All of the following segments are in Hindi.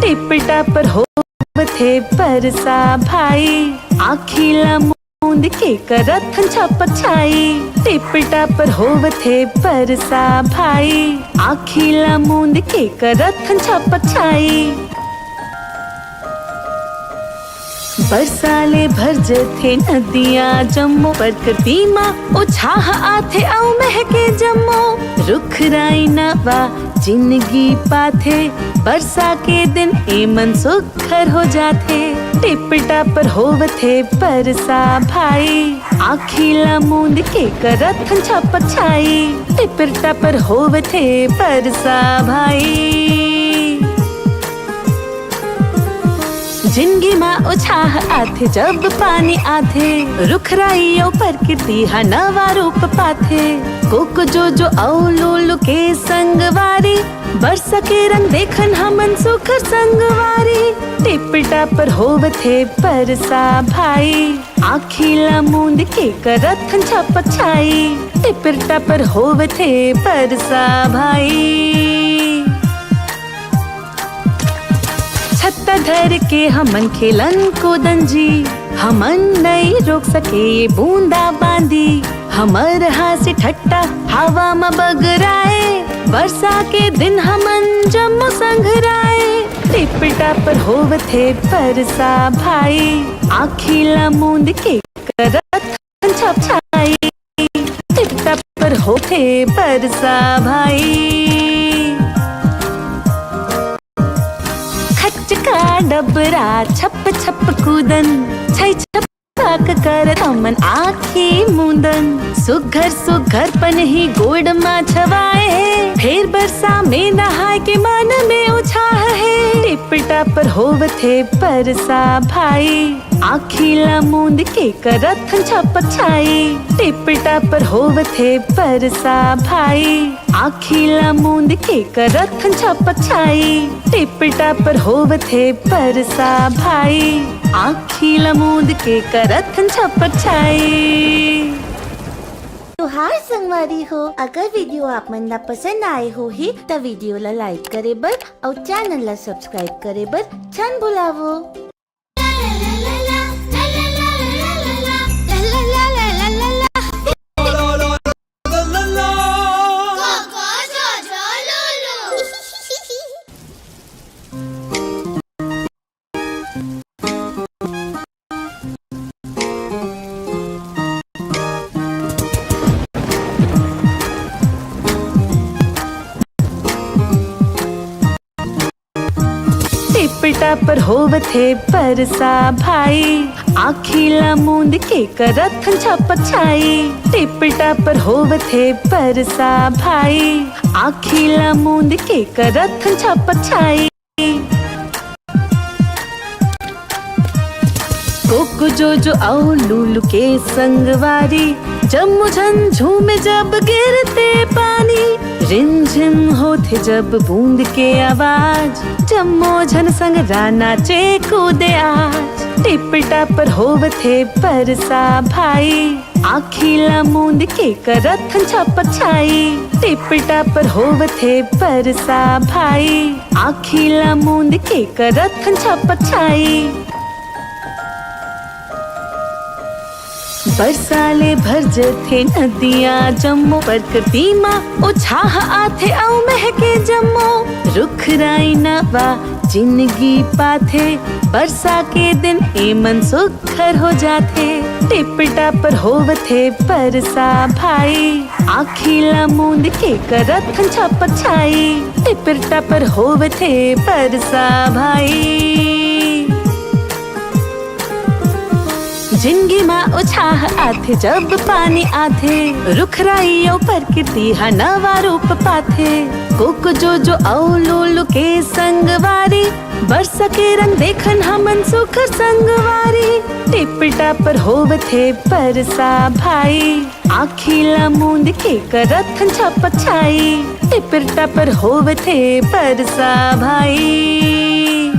टिप टापर होवथे बरसा भाई, आखिला मूंद के करथन छापर छाई। टिप टापर होवथे बरसा भाई, आखिला मूंद के करथन छापर छाई। बरसाले भर जथे नदियाँ जम्मो, प्रकृति माँ उछाह आथे औ महके जम्मो। रुख राई नवा जिंदगी पाथे, बरसा के दिन एमन सुखर हो जाथे। टिप टापर होवथे बरसा भाई, आखिला मूंद के करथन छापर छाई। टिप टापर होवथे बरसा भाई, जिंदगी माँ उछाह आथे जब पानी आथे। रुख राइयों प्रकृति हा नवा रूप पाथे। कोक जो औ लूलू के संगवारी, बरसा के रंग देखन हमन सुखर संगवारी। टिप टापर होवथे बरसा भाई, आखिला मूंद के करथन छापर छाई। टिप टापर होवथे बरसा भाई, छत्ता धर के हमन खेलन कूदन जी। हमन नहीं रोक सके ये बूंदा बांदी, हमर हास्य ठट्टा हवा में बगराए। बरसा के दिन हमन जम्मू संघराए। टिप टापर होवथे बरसा भाई, आखिला मूंद के करथन छापर छाई। टिप टापर होवथे बरसा भाई, का डबरा छप छप कूदन, छै छपाक कर हमन आँखी मूंदन। सुघर सुघर पन ही गोड़ मा छवाए, फिर बरसा में नहाए के मन में उछाह है। टिप टापर होवथे बरसा भाई, आखिला मूंद के करथन छापर छाई। टिप टापर होवथे बरसा भाई, आखिला मूंद के करथन छापर छाई। टिप टापर होवथे बरसा भाई, आखिला मूंद के करथन छापर छाई। तो हाय संगवारी हो, अगर वीडियो आप मन ला पसंद आए हो ही तो वीडियो ला लाइक करे बर और चैनल ला सब्सक्राइब करे बर छन बुलावो। टिप टापर होवथे बरसा भाई, आखिला मूंद के करथन छापर छाई। टिप टापर होवथे बरसा भाई, आखिला मूंद के करथन छापर छाई। कोक जो औ लूलू के संगवारी, जम्मू झंझूमे जब गिरते पानी। रिमझिम होते जब बूंद के आवाज, जम्मो झन संग नाचे कूदे आज। टिप टापर होवथे बरसा भाई, आखिला मूंद के करथन छापर छाई। टिप टापर होवथे बरसा भाई, आखिला मूंद के करथन छापर छाई। बरसाले भर जथे नदियाँ जम्मो, प्रकृति माँ उछाह आथे औ महके जम्मो। रुख राई नवा जिंदगी पाथे, बरसा के दिन एमन सुखर हो जाथे। टिप टापर होवथे बरसा भाई, आखिला मूंद के करथन छापर छाई। टिप टापर होवथे बरसा भाई, जिंदगी माँ उछाह आथे जब पानी आथे। रुख राइयों प्रकृति हा नवा रूप पाथे। कोक जो औ लूलू के संगवारी, बरसा के रंग देखन हमन सुखर संगवारी। टिप टापर होवथे बरसा भाई, आखिला मूंद के करथन छापर छाई। टिप टापर होवथे बरसा भाई,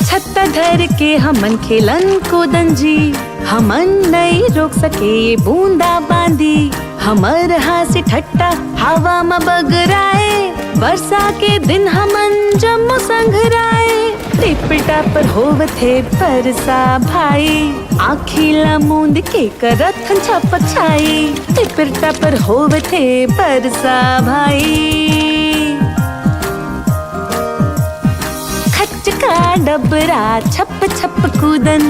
छत्ता धर के हमन खेलन कूदन जी। हमन नहीं रोक सके ये बूंदा बांदी, हमर हास्य ठट्टा हवा में बगराए। बरसा के दिन हमन जम्मो संघराए टिप टापर होवथे बरसा भाई आखिला मूंद के करत छप छाई टिप टापर होवथे बरसा भाई का डबरा छप छप कूदन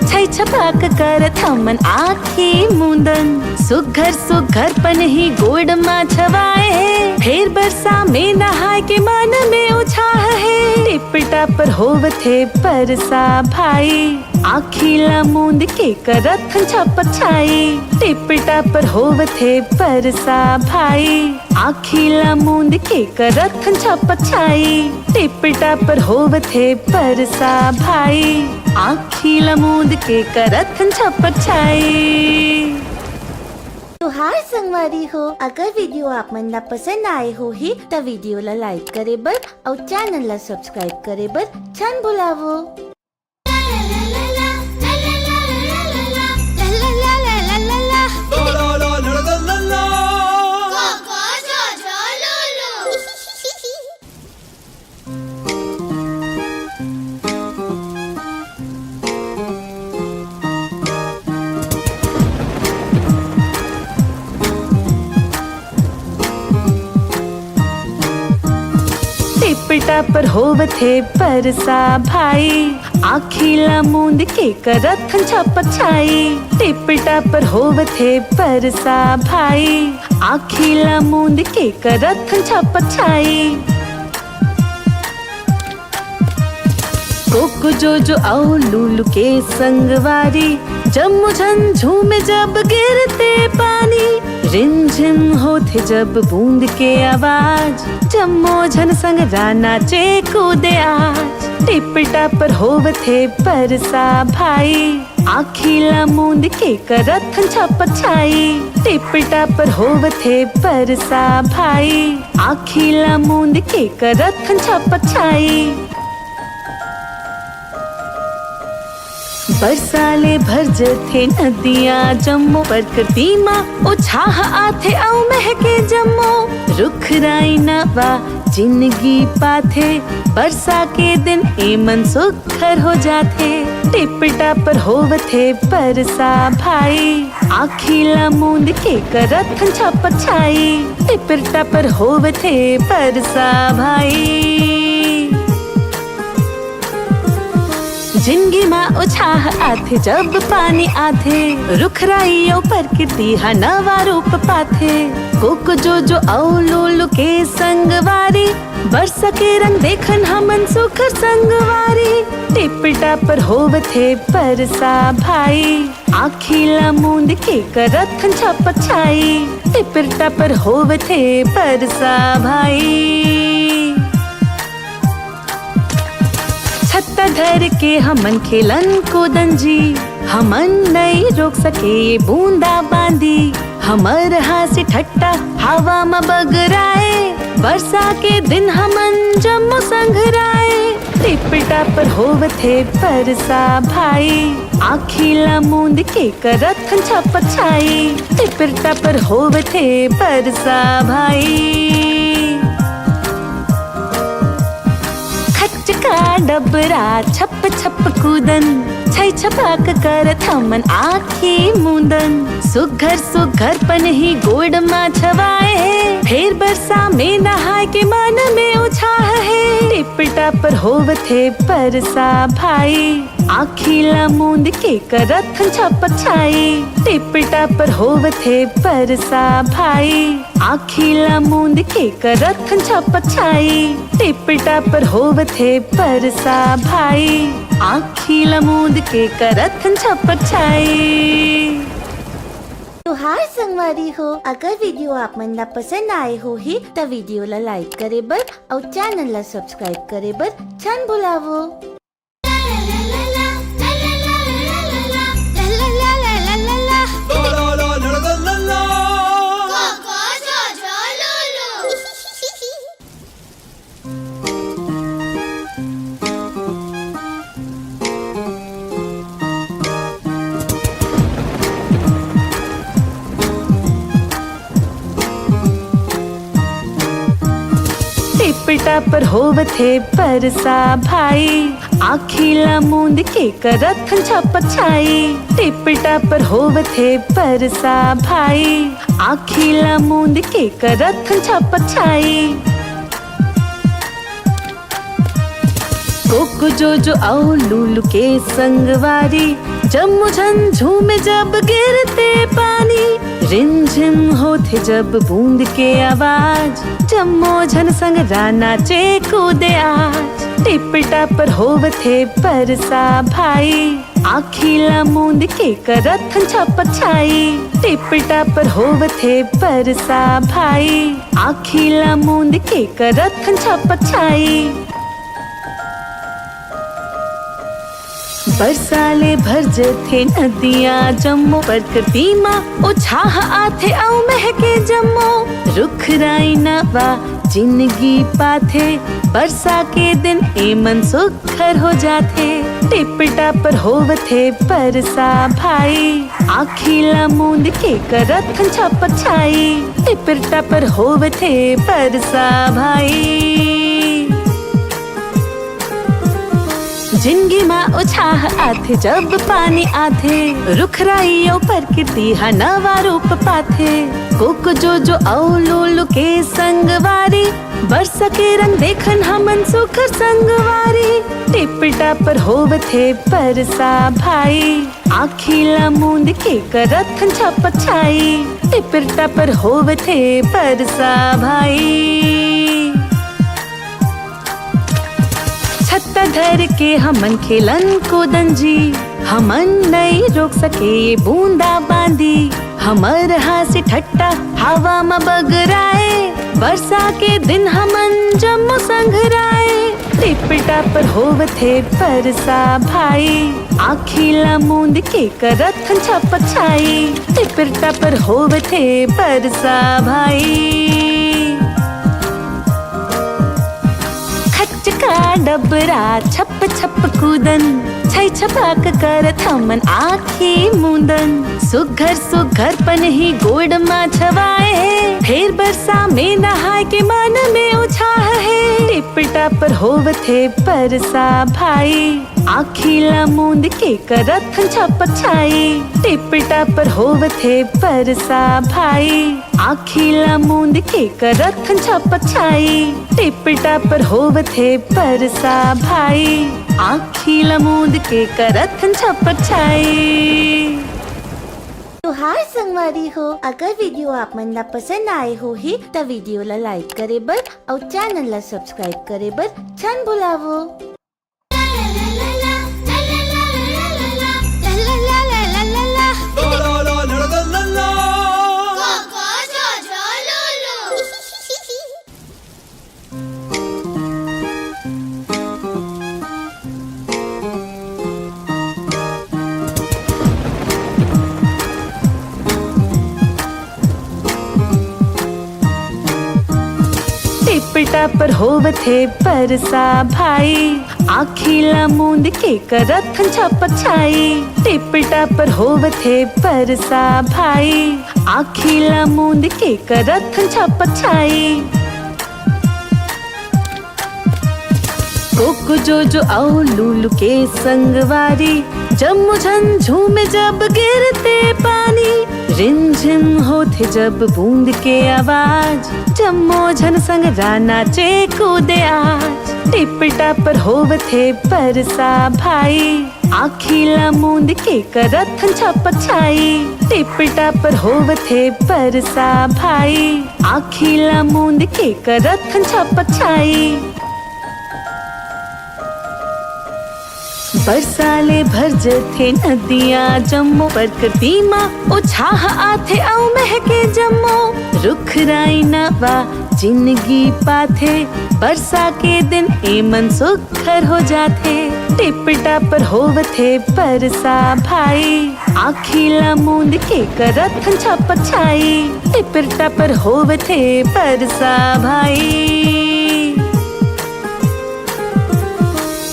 छई छपाक करत हमन आखी मुंदन सुघर सुघर पन ही गोड़ मा छवाए है फिर बरसा में नहाय के मन में उछाह है टिप टापर होवथे बरसा भाई आखिला मूंद के करत छप छाई टिप टापर होवथे बरसा भाई आखिला मूंद के करत छप छाई टिप टापर होवथे बरसा भाई आखिला मूंद के करत छप छाई। तो हाय संगवारी हो, अगर वीडियो आप मन ला पसंद आए हो ही तो वीडियो ला लाइक करे बर और चैनल ला सब्सक्राइब करे बर छन बुलावो। टिप टापर होवथे बरसा भाई आखिला मूंद के करत छप छाई टिप टापर होवथे बरसा भाई आखिला मूंद के करत छप छाई कोको जो आओ लूलू के संगवारी जम्मू झंझूमे जब गिरते पानी रिमझिम होते जब बूंद के आवाज जम्मो झन संग राना चे कूदे आज टिप टापर होवथे बरसा भाई आखिला मूंद के करत छप छाई टिप टापर होवथे बरसा भाई आखिला मूंद के करत छप छाई बरसाले भर जथे नदियाँ जम्मो प्रकृति माँ उछाह आथे औ महके जम्मो रुख राई नवा जिंदगी पाथे बरसा के दिन एमन सुखर हो जाथे टिप टापर होवथे बरसा भाई आखिला मूंद के करत छप छाई टिप टापर होवथे बरसा भाई जिंदगी माँ उछाह आथे जब पानी आथे रुखराइयों प्रकृति हा नवा रूप पाथे कोको जो औ लूलू के संगवारी बरसा के रंग देखन हमन सुखर संगवारी टिप टापर होवथे बरसा भाई आखिला मूंद के करत छप छाई टिप टापर होवथे बरसा भाई छत्ता धर के हमन खेलन कूदन जी हमन नहीं रोक सके ये बूंदा बांदी हमर हासी ठट्टा हवा में बगराए बरसा के दिन हमन जम्मो संघराए टिप टापर होवथे बरसा भाई आखिला मूंद के करत छप छाई टिप टापर होवथे बरसा भाई का डबरा छप छप कूदन छई छपाक करत हमन आखी मुंदन सुघर सुघर पन ही गोड़ मा छवाए है फिर बरसा में नहाय के मन में उछाह है टिप टापर होवथे बरसा भाई आखिला मूंद के करत छप छाई टिप टापर होवथे बरसा भाई आखिला मूंद के करत छप छाई टिप टापर होवथे बरसा भाई आखिला मूंद के करत छप छाई। तो हाय संगवारी हो, अगर वीडियो आप मन ला पसंद आए हो ही तो वीडियो ला लाइक करे बर और चैनल ला सब्सक्राइब करे बर छन बुलावो। टिपटा पर होवथे परसा भाई, आखीला मूंद के करथन छपक छाई। टिपटा पर होवथे परसा भाई, आखीला मूंद के करथन छपक छाई। कोको जो आओ लूलू के संगवारी, जम्मू झंझू में जब गिरते पानी। रिमझिम होते जब बूंद के आवाज, जम्मो झन संग नाचे कूदे आज। टिपटा पर होवथे परसा भाई, आखीला मूंद के करथन छपक छाई। टिपटा पर होवथे परसा भाई, आखीला मूंद के करथन छपक छाई। बरसाले भर जथे नदियाँ जम्मो, प्रकृति माँ उछाह आथे औ महके जम्मो। रुख राई नवा जिंदगी पाथे, बरसा के दिन एमन सुखर हो जाथे। टिपटा पर होवथे परसा भाई, आखीला मूंद के करथन छपक छाई। टिपटा पर होवथे परसा भाई, जिंदगी माँ उछाह आथे जब पानी आथे। रुख राइयों प्रकृति हा नवा रूप पाथे। कोको जो औ लूलू के संगवारी, बरसा के रंग देखन हमन सुखर संगवारी। टिपटा पर होवथे परसा भाई, आखीला मूंद के करथन छपक छाई। टिपटा पर होवथे परसा भाई, छत्ता धर के हमन खेलन कूदन जी। हमन नहीं रोक सके ये बूंदा बांदी, हमर हासी ठट्टा हवा में बगराए। बरसा के दिन हमन जम्मू संघराए। टिपटा पर होवथे परसा भाई, आखीला मूंद के करथन छपक छाई। टिपटा पर होवथे परसा भाई, का डबरा छप छप कूदन, छै छपाक करत हमन आँखी मूंदन। सुघर सुघर पन ही गोड़ मा छवाए है, फिर बरसा में नहाए के मन में उछाह है। टिपटा पर होवथे परसा भाई, आखीला मूंद के करथन छपक छाई। टिपटा पर होवथे परसा भाई, आखीला मूंद के करथन छपक छाई। टिपटा पर होवथे परसा भाई, आखीला मूंद के करथन छपक छाई। तो हाय संगवारी हो, अगर वीडियो आप मन ला पसंद आए हो ही तो वीडियो ला लाइक करे बर और चैनल ला सब्सक्राइब करे बर छन बुलावो। टिपटा पर होवथे परसा भाई, आखीला मूंद के करथन छपक छाई। टिपटा पर होवथे परसा भाई, आखीला मूंद के करथन छपक छाई। कोको जो आओ लूलू के संगवारी, जम्मू झंझू में जब गिरते पानी। रिमझिम होते जब बूंद के आवाज, जम्मो झन संग नाचे कूदे आज। टिपटा पर होवथे परसा भाई, आखीला मूंद के करथन छपक छाई। टिपटा पर होवथे परसा भाई, आखीला मूंद के करथन छपक छाई। बरसाले भर जथे नदियाँ जम्मो, प्रकृति माँ उछाह आथे औ महके जम्मो। रुख राई नवा जिंदगी पाथे, बरसा के दिन एमन सुखर हो जाथे। टिपटा पर होवथे परसा भाई, आखीला मूंद के करथन छपक छाई। टिपटा पर होवथे परसा भाई,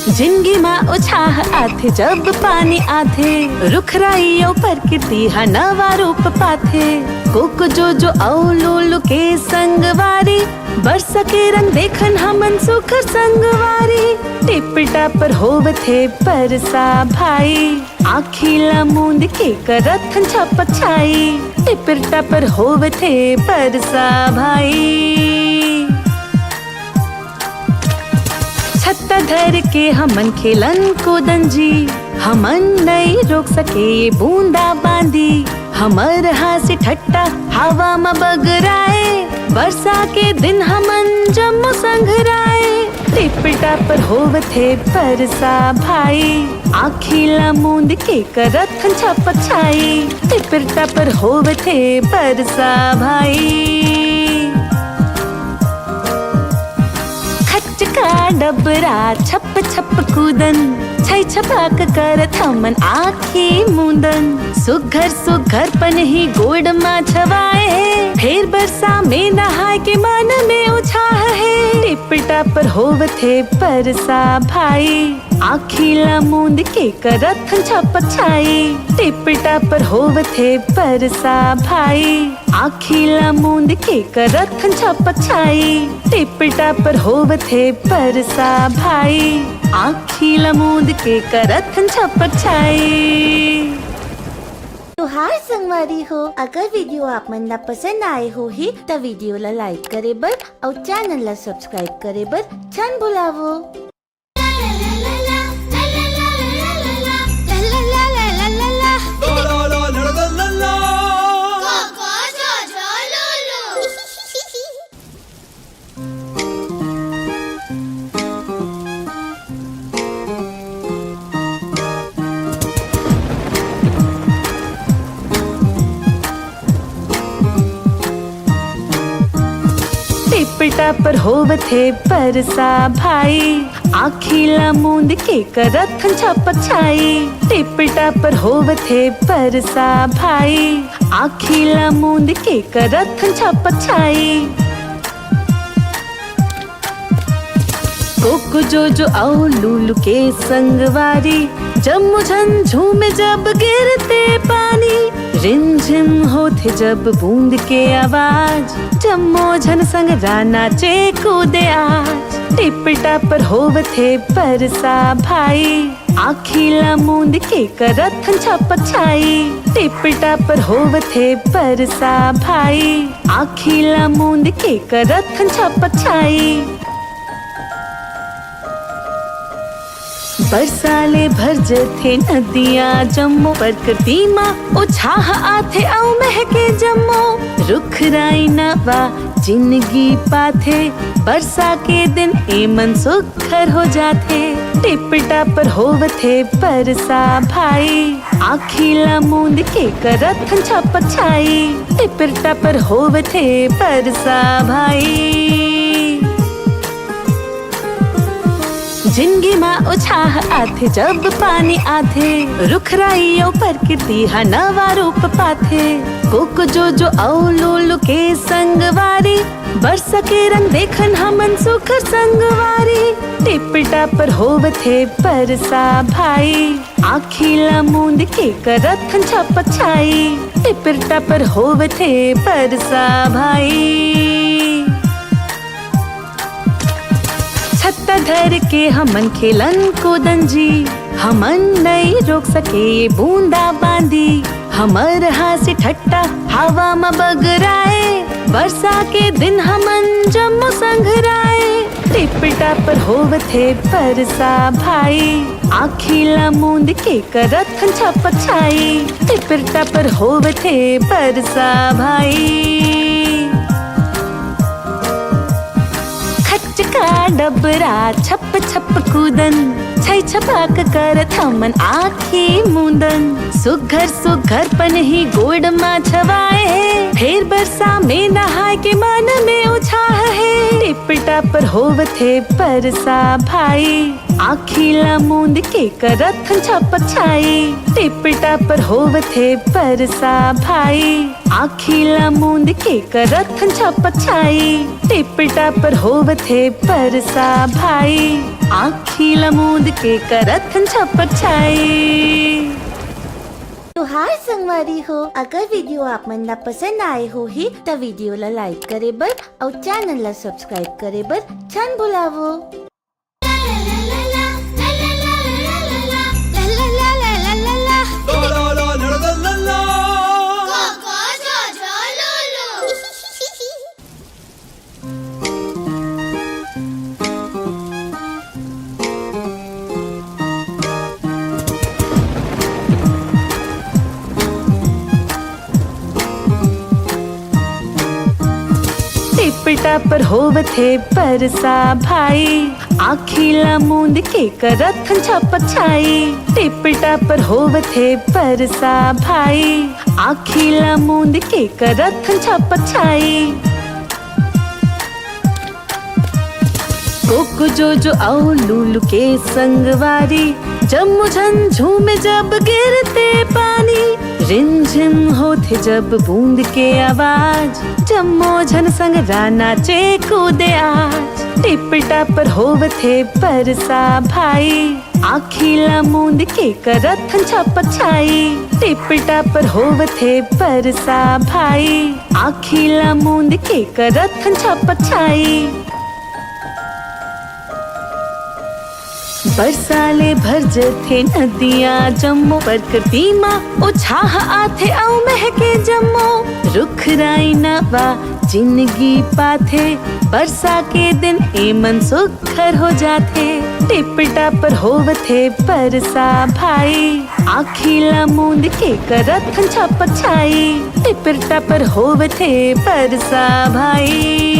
जिंदगी माँ उछाह आथे जब पानी आथे। रुख राइयों प्रकृति हा नवा रूप पाथे। कोको जो औ लूलू के संगवारी, बरसा के रंग देखन हमन सुखर संगवारी टिप टापर होवथे परसा भाई आखिला मूंद के करथन छप छाई टिप टापर होवथे परसा भाई छत्ता धर के हमन खेलन कूदन जी हमन नहीं रोक सके ये बूंदा बांदी हमर हाथ ठट्टा हवा में बगराए बरसा के दिन हमन जम्मू संघराए टिप टापर होवथे परसा भाई आखिला मूंद के करथन छप छाई टिप टापर होवथे परसा भाई का डबरा छप छप कूदन छई छपाक करत हमन आँखी मूंदन सुघर सुघर पन ही गोड़ मा छवाए है फिर बरसा में नहाय के मन में उछाह है टिप टापर होवथे परसा भाई आखिला मूंद के करथन छप छाई टिप टापर होवथे परसा भाई आखिला मूंद के करथन छप छाई टिप टापर होवथे परसा भाई आखिला मूंद के करथन छप छाई। तो हाय संगवारी हो अगर वीडियो आप मन ला पसंद आए हो ही तो वीडियो ला लाइक करे बर और चैनल ला सब्सक्राइब करे बर छन बुलावो। टिप टापर होवथे परसा भाई आखिला मूंद के करथन छप छाई टिप टापर होवथे परसा भाई आखिला मूंद के करथन छप छाई कोको जो आओ लूलू के संगवारी जम्मू झंझू में जब गिरते पानी रिमझिम होते जब बूंद के आवाज जम्मू झन संग राना चे कूदे आज टिप टापर होवथे परसा भाई आखिला मूंद के करथन छप छाई टिप टापर होवथे परसा भाई आखिला मूंद के करथन छप छाई बरसाले भर जथे नदियाँ जम्मू प्रकृति माँ उछाह आथे औ महके जम्मू रुख राई नवा जिंदगी पाथे बरसा के दिन एमन सुखर हो जाथे टिप टापर होवथे परसा भाई आखिला मूंद के करथन छप छाई टिप टापर होवथे परसा भाई जिंदगी माँ उछाह आथे जब पानी आथे रुखराइयों प्रकृति हा नवा रूप पाथे कोको जो औ लूलू के संगवारी बरसा के रंग देखन हमन सुखर संगवारी टिप टापर होवथे परसा भाई आखिला मूंद के करथन छप छाई टिप टापर होवथे परसा भाई छत्ता धर के हमन खेलन कूदन जी हमन नहीं रोक सके ये बूंदा बांदी हमर हाथ ठट्टा हवा में बगराए बरसा के दिन हमन जम्मू संघराए टिप टापर होवथे परसा भाई आखिला मूंद के करथन छप छाई टिप टापर होवथे परसा भाई का डबरा छप छप कूदन छई छपाक करत हमन आँखी मूंदन सुघर सुघर पन ही गोड़ मा छवाए है फिर बरसा में नहाय के मन में उछाह है टिप टापर होवथे परसा भाई आखिला मूंद के करथन छप छाई टिप टापर होवथे परसा भाई आखिला मूंद के करथन छप छाई टिप टापर होवथे परसा भाई आखिला मूंद के करथन छप छाई। हाय संगवारी हो, अगर व्हिडिओ आपमनला पसंद आए हो ही तर व्हिडिओला लाईक करे बर और चॅनलला सबस्क्राईब करे बर छान बोलावो. टिपटा पर होवथे परसा भाई, आखीला मूंद के करथन छपक छाई. टिपटा पर होवथे परसा भाई, आखीला मूंद के करथन छपक छाई. कोको जो औ लूलू के संगवारी, जम्मू झंझू में जब गिरते पानी. रिमझिम होते जब बूंद के आवाज, जम्मो झन संग राना चे कूदे आज. टिपटा पर होवथे परसा भाई, आखीला मूंद के करथन छपक छाई. टिपटा पर होवथे परसा भाई, आखीला मूंद के करथन छपक छाई. बरसाले भर जथे नदियाँ जम्मो, प्रकृति माँ उछाह आथे औ महके जम्मो. रुख राई नवा जिंदगी पाथे, बरसा के दिन एमन सुखर हो जाथे. टिपटा पर होवथे परसा भाई, आखीला मूंद के करथन छपक छाई. टिपटा पर होवथे परसा भाई,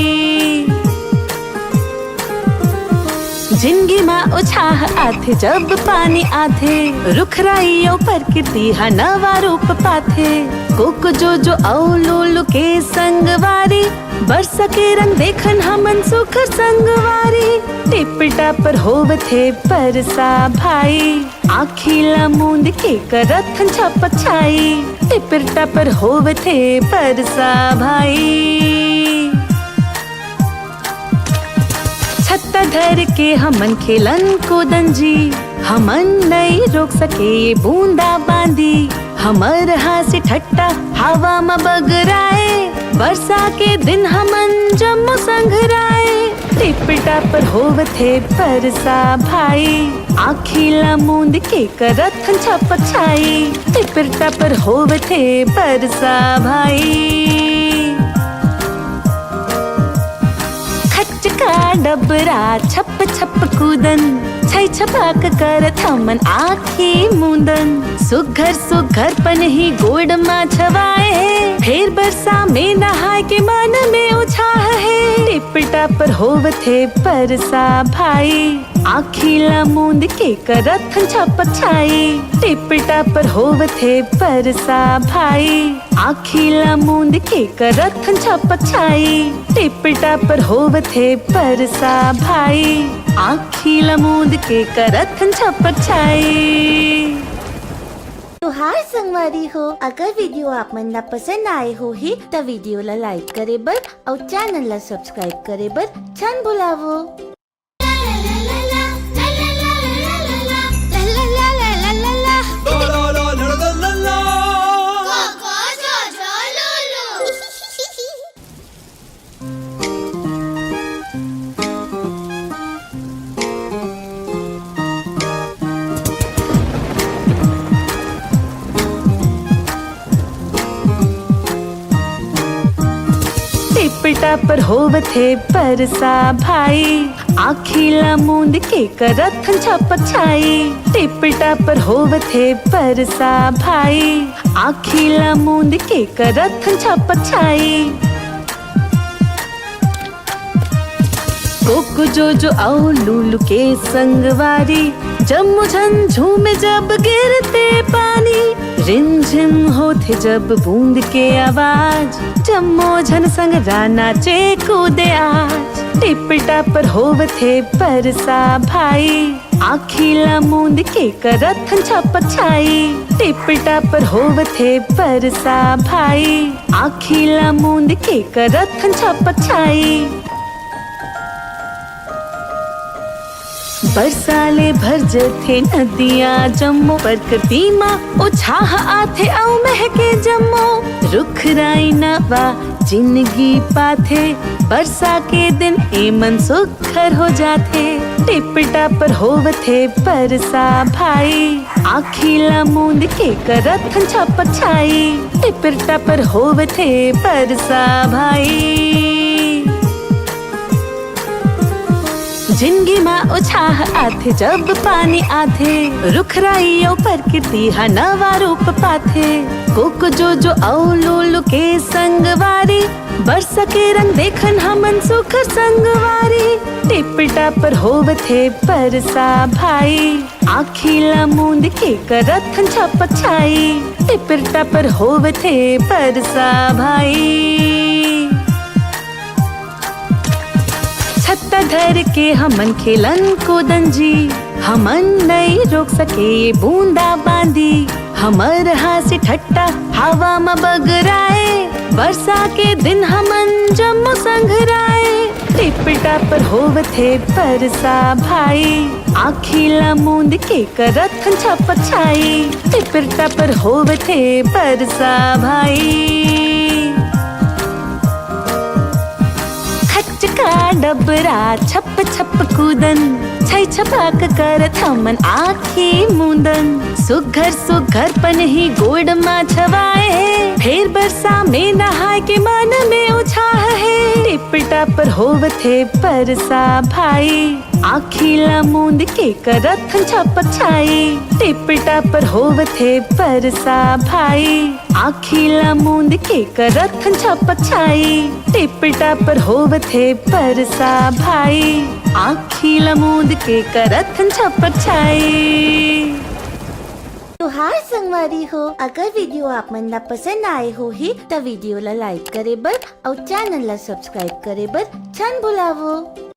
जिंदगी माँ उछाह आथे जब पानी आथे. रुखराइयों प्रकृति हा नवा रूप पाथे. कोको जो औ लूलू के संगवारी, बरसा के रंग देखन हमन सुखर संगवारी. टिपटा पर होवथे परसा भाई, आखीला मूंद के करथन छपक छाई. टिपटा पर होवथे परसा भाई, छत्ता धर के हमन खेलन कूदन जी. हमन नहीं रोक सके ये बूंदा बांदी. हमर हास्य ठट्टा हवा में बगराए, बरसा के दिन हमन जम्मू संघराए. टिपटा पर होवथे परसा भाई, आखीला मूंद के करथन छपक छाई. टिपटा पर होवथे परसा भाई, का डबरा छप छप कूदन, छई छपाक करत हमन आँखी मूंदन. सुघर सुघर पन ही गोड़ मा छवाए है, फिर बरसा में नहाए के मन में उछाह है. टिपटा पर होवथे परसा भाई, आखीला मूंद के करथन छपक छाई. टिपटा पर होवथे परसा भाई, आखीला मूंद के करथन छपक छाई. टिपटा पर होवथे परसा भाई, आखीला मूंद के करथन छपक छाई. तो हाय संगवारी हो, अगर व्हिडिओ आपमनला पसंद आए हो ही तर व्हिडिओला लाईक करे बर और चॅनलला सबस्क्राईब करे बर छान बोलावो. टिपटा पर होवथे परसा भाई, आखीला मूंद के करथन छपक छाई. टिपटा पर होवथे परसा भाई, आखीला मूंद के करथन छपक छाई. कोको जो औ लूलू के संगवारी, जम्मू झंझू में जब गिरते पानी. रिमझिम होते जब बूंद के आवाज, जम्मो झन संग राना चे कूदे आज. टिपटा पर होवथे परसा भाई, आखीला मूंद के करथन छपक छाई. टिपटा पर होवथे परसा भाई, आखीला मूंद के करथन छपक छाई. बरसाले भर थे नदियाँ जम्मो प्रकृति माँ उछाह आथे औ महके जम्मो रुख राई नवा जिंदगी पाथे बरसा के दिन ए मन सुखर हो जाथे टिपटा पर होवथे बरसा भाई आखिला मूंद के करथन छपक छाई टिपटा पर होवथे बरसा भाई जिंदगी माँ उछाह आथे जब पानी आथे रुख राइयों प्रकृति हा नवा रूप पाथे कोक जो औ लोलू के संगवारी बरसा के रंग देखन हमन सुख संगवारी टिपटा पर होवथे बरसा भाई आखिला मूंद के करथन छपक छाई टिपटा पर होवथे बरसा भाई छत्ता धर के हमन खेलन कूदन जी हमन नहीं रोक सके ये बूंदा बांदी हमर हासी ठट्टा हवा में बगराए बरसा के दिन हमन जम्मू संघराए टिपटा पर होवथे बरसा भाई आखिला मूंद के करथन छपक छाई टिपटा पर होवथे बरसा भाई का डबरा छप छप कूदन छई छपाक करत हमन आँखी मूंदन सुघर सुघर पन ही गोड़ मा छवाए है फिर बरसा में नहाय के मन में उछाह है टिपटा पर होवथे बरसा भाई आखिला मूंद के करथन छपक छाई टिपटा पर होवथे बरसा भाई आखिला मूंद के करथन छपक छाई टिपटा पर होवथे बरसा भाई आखिला मूंद के करथन छपक छाई त्योहार संगवारी हो अगर वीडियो आप मन ला पसंद आए हो ही तो वीडियो ला लाइक करे बर और चैनल ला सब्सक्राइब करे बर छन बुलावो।